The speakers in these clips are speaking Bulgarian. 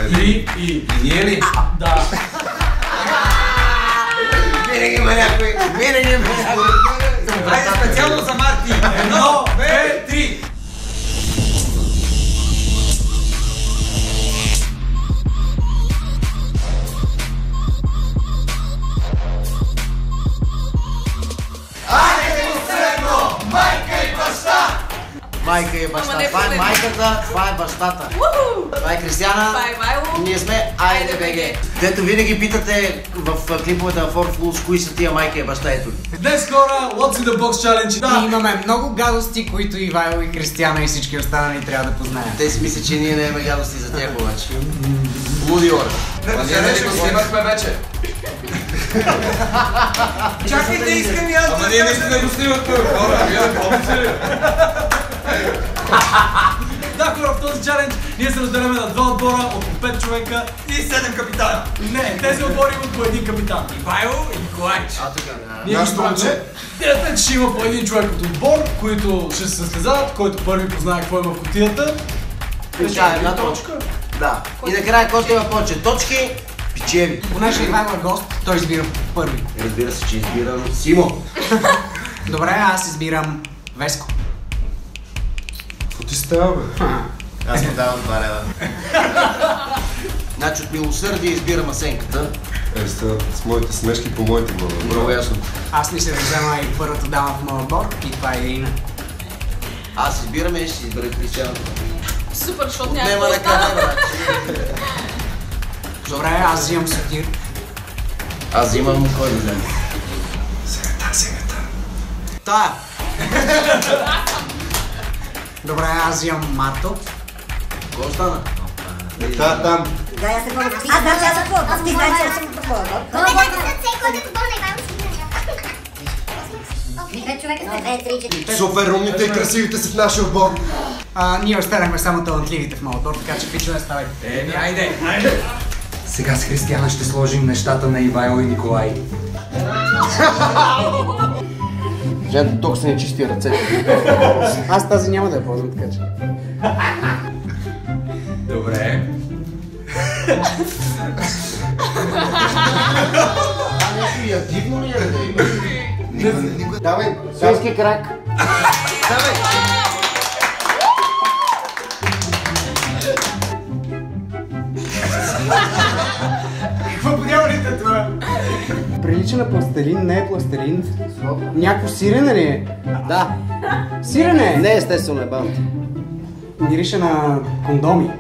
3 и... Ние ли? Да. Винаги има някой. Винаги има някой. Айде специално за Марти. 1, 2, 3. Майка и баща. Това е майката, това е бащата. Това е Кристияна. Това е Ивайло. Ние сме Айде БГ. Дето винаги питате в клиповете на Fort Fools кои са тия майка и баща, ето. Днес хора, What's in the Box Challenge. И имаме много гадости, които Ивайло и Кристияна и всички останали трябва да познаят. Те си мислят, че ние не имаме гадости за тях обаче. Луди хора. Ние вече го снимахме вече. Чакайте, искам и аз. Ама ние наистина го снимахме, хора. Вие не помните ли? Да, хора, в този чалендж ние се разделяме на 2 отбора от 5 човека И 7 капитана. Не, тези отбори имат по един капитан. Ивайло и Николайч. Ние ги правим. Идете, че ще има по един човек от отбор, които ще се състезават, който първи познае какво има в кутията. Да, една точка. Да. И накрая, който има повече точки, печели. Понеже Ивайло е гост, той избира първи. Разбира се, че избирам Симо. Добре, аз избирам Веско. Какво ти става, бе? Аз му давам 2 лева. Значи от милосърдие избирам Асенката. С моите смешки по моите глава. Много ясно. Аз мисля да взема и първата дама в моя отбор и това е Ирина. Аз избирам и ще избера Кристияна. Супер, защото Отнема някакво на къде, остана. брат. Добре, аз взимам Сотир. Аз взимам кой да взема? Сенята. Тая. Добре, аз взимам Марто. Кой остана? Та, там. Да, я се помня. Аз знам, че аз съм какво. Аз ти знаеш, че аз съм какво. Който е отбор на Ивайло си И 5 човека сте. 2, 3, 4. Супер умните и красивите са в нашия отбор. Ние останахме само талантливите в моя отбор, така че пичове ставайте. Айде. Сега с Кристияна ще сложим нещата на Ивайло и Николай. Жен, тук са нечисти ръце. Аз тази няма да я ползвам, така че. Добре. Креативно ли е да има? Давай. Свински крак. Давай. Какво подявалите това? Прилича на пластелин, не е пластелин. Някакво сирене ли е? Да. Сирене! Не, естествено е бавно. Мирише на кондоми.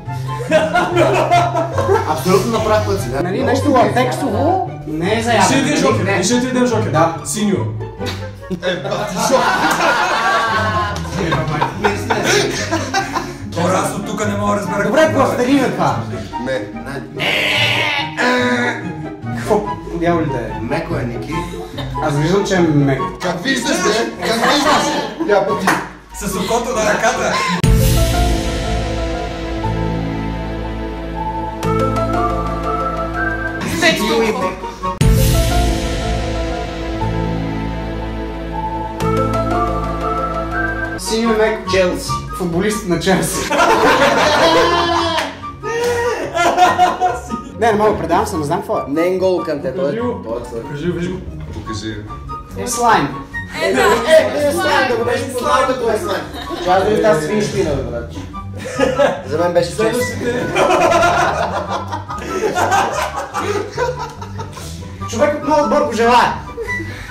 Абсолютно на прав път си, да. Нали, нещо латексово не е за ядене. Ще един жокер, ще един жокер. Да. Синьо. Хора, аз от тук не мога да разбера. Добре, пластелин е това. Не. Какво подявалите е? Меко е, Ники. Аз виждам, че е мек. Как виждаш, бе? Как виждаш? Я пъти. С окото на ръката. Синьо е мек. Челси. Футболист на Челси. Не мога, предавам се, не знам какво е. Не е гол към те, той е. Кажи, виж го. Покажи. Слайм. Слайм, да го беше познал като е слайм. Чакай да види тази свинщина, бе, брат. За мен беше чест. Човек от моят отбор го желая.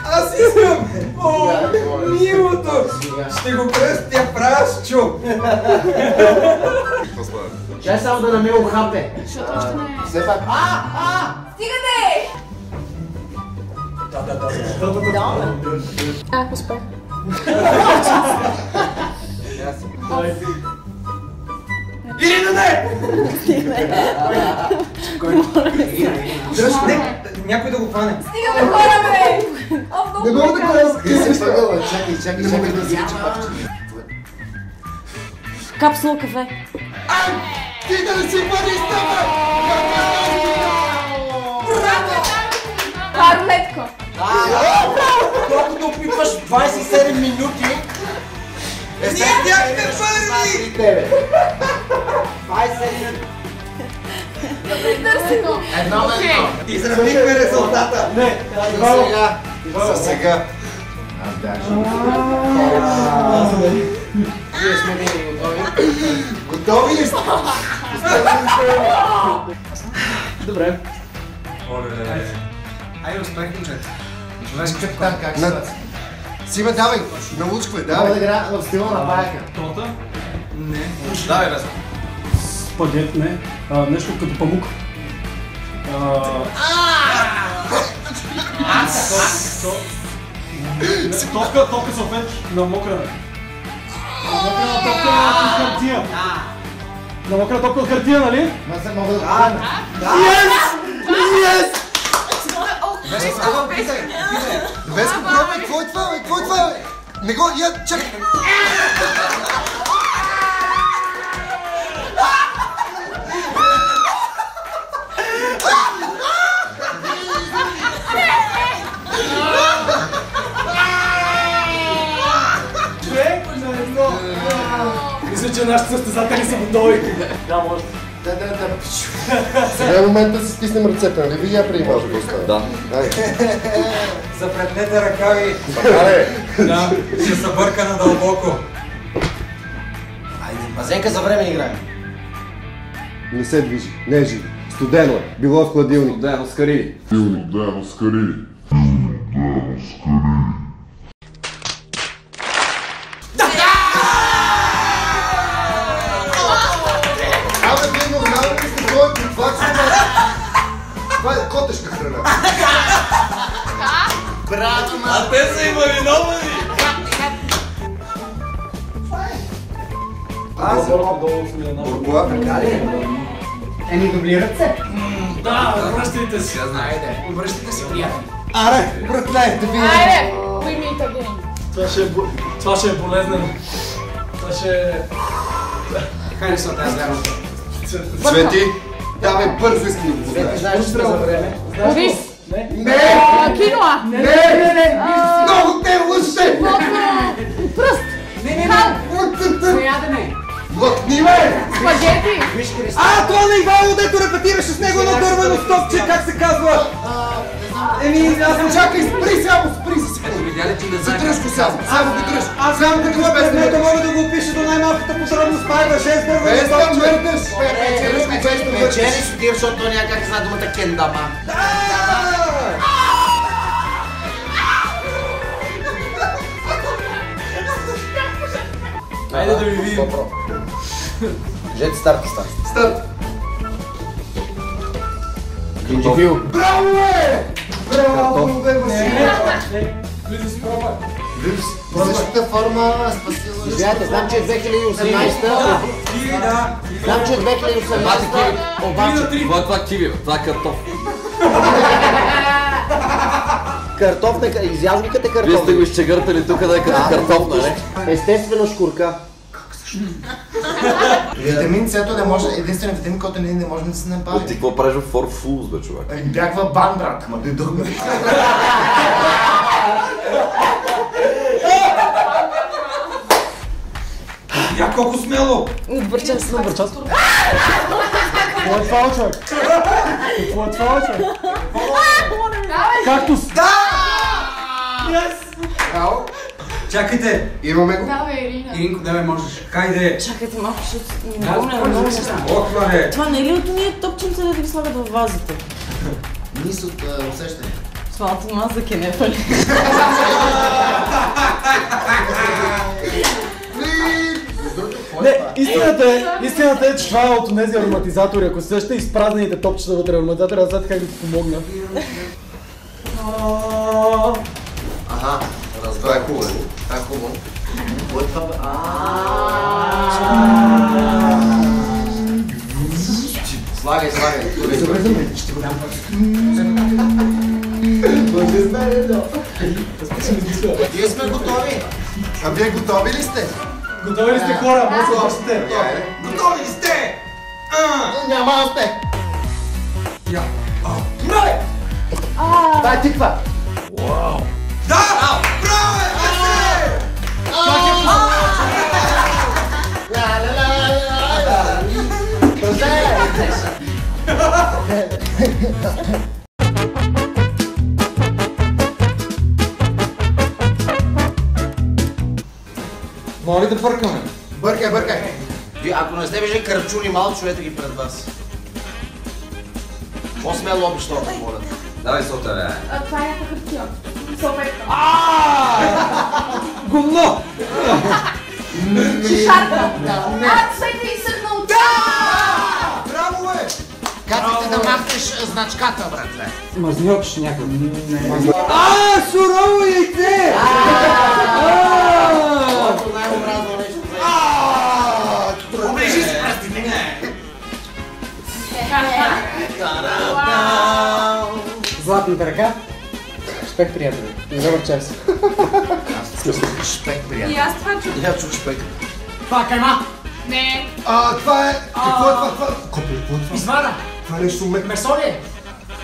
Аз искам! О, милото! Ще го кръстя прасчо! Чай само да намеря хапе. Защото още не е. Все пак. Стигате! Успех. Ирина, не! Някой да го хване. Стигаме хора, бе! Не мога да кажа. Чакай да звича папче. Капсула кафе. Ти да не си париста, бе! Това е рулетка. Колкото опитваш 27 минути, Ние бяхме първи! 27 минути. търси го. Едно на едно. Изравнихме резултата. Не, За сега. Вие сме били готови. Готови ли сте? Добре. Айде, успех, момчета. Знаеш капитан как са? Сима, давай, научквай, давай. Мога да игра в стила на байка. Тота. Не. Давай, раза. Спагет, не. Нещо като памук. Топка салфет на мокра. Мокра топка от хартия. На мокра топка от хартия, нали? Ма се мога да покажа. Веско, пробвай, какво е това, бе? Какво е това, бе? Не го, я, чакай. Мисля, че нашите състезатели са готови. Да, може. Сега е момента да си стиснем ръцете, нали? Вие преди може да остане. Да. Запретнете ръка ви. Да. Ще се бърка надълбоко. Мазенка за време играем. Не се движи, не е живо. Студено е, било е в хладилник. Студено, скари. Абе, вие нормално ли сте ходите? Това че това е котешка храна. Браво, ма! А те са има виновни! Аз долу съм една. Бургуа? Еми, дублират се. Да, връщайте си. Айде. Обръщате се, приятели. Аре, братле, да видим. Айде, we meet again. Това ще е болезнено. Това ще е... Хайде са тази вярната. Цвети, давай бързо искам да го познаеш. Знаеш, че сме за време. Рис. Не! Киноа. Не! Много те лъжете! Пръст. Не. Ядене. Глътни, бе! Спагети. Виж, Христо. Това на Ивайло, дето репетираше с него на дървено стопче, как се казва? Еми, аз съм Чакай, спри за секунда. Видя ли, че не знае Задръж го само го дръж. Аз знам каква предмета мога да го опиша до най-малката подробност. Пайда 6 дървено Без да стопче. мърдаш! Вечериш отива, защото той някак знае думата кендама. Айде да ви видим. Жете старт. Старт! Гинджифил. Браво, бе! Браво, бе, Василе! Влиза с проба. Същата форма спасила... Извинете, знам, че е 2018-та. Знам, че е 2018-та. Обаче. Това е това киви, бе. Това е картоф. Картоф, изязвикате Вие сте картоф. го изчегъртали тук да е като картоф, нали? Естествено шкурка. Витамин С-то не може, единственият витамин, който не можем да се Ти набави. какво правиш в For Fools, бе, човек? Бях в бан, брат, ама дойдохме. Я колко смело! Добър час. Какво е това, човек? Какво е това, човек? Кактус! Браво! Чакайте! Имаме го. Давай, Ирина. Иринко, давай можеш. Хайде! Чакайте малко, защото не помня много неща. Охва, бе! Това не е ли от ние топченца да ги слагат във вазата? Нис от усещане. Славата на за кенефа ли? Не, истината е, че това е от тези ароматизатори. Ако същите изпразнените топчета вътре ароматизатори, аз сега как да ти помогна. Аха, това е хубаво. Това е хубаво. Какво е това, бе? Слагай. Ще го дам Ние сме готови. А вие готови ли сте? Готови ли сте, хора? Може да още. Готови ли сте? Няма още. Това е тиква. Да! Браво, е! Ла-ла-ла-ла-ла. Моля ли да бъркаме? Бъркай, бъркай. Ако не сте виждали карчуни малко, чуете ги пред вас. По-смело обич това, моля. Давай сота, бе. Това е някакъв хартия. Салфетка. Гумно! Шишарка. Цвете изсъхна от... Браво, бе! Казвате да махнеш значката, братле. Мазньокш някакъв. Сурово яйце! Това най-образно нещо. Оближи се, пръстите! Златната ръка. Шпек, приятели. Не завърчай се. Шпек, приятел. И аз това чух. Я чух шпек. Това е кайма. Не. Това е... Какво е това? Копи, какво е това? Извада. Това е нещо Месо ли е?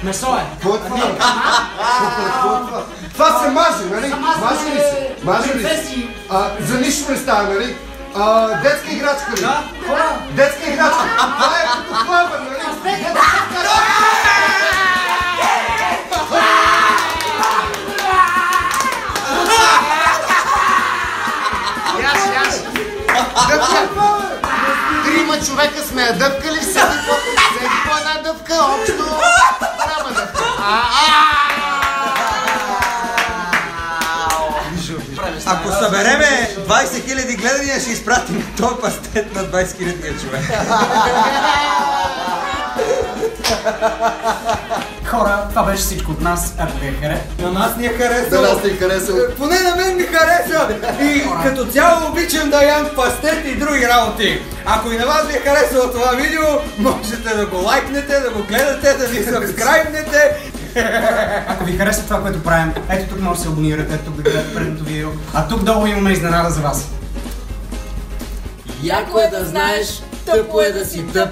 Месо е. Какво е това? Какво е това? Това се маже, нали? Маже ли се? Маже ли се? За нищо не става, нали? Детска играчка ли? Да. Детска играчка. Това е като хлаба, нали? Яш! Дъвка! Трима човека сме я дъвкали, всеки по една дъвка, общо няма дъвка. Ако събереме 20 000 гледания, ще изпратим този пастет на 20 000 човек. Хора, това беше всичко от нас, ако ви е хареса. На нас ни е харесало. На нас ни е харесало. Поне на мен ми хареса. И като цяло обичам да ям пастет и други работи. Ако и на вас ви е харесало това видео, можете да го лайкнете, да го гледате, да ни сабскрайбнете. Ако ви хареса това, което правим, ето тук може да се абонирате, ето тук да гледате предното видео. А тук долу имаме изненада за вас. Яко е да знаеш, тъпо е да си тъп.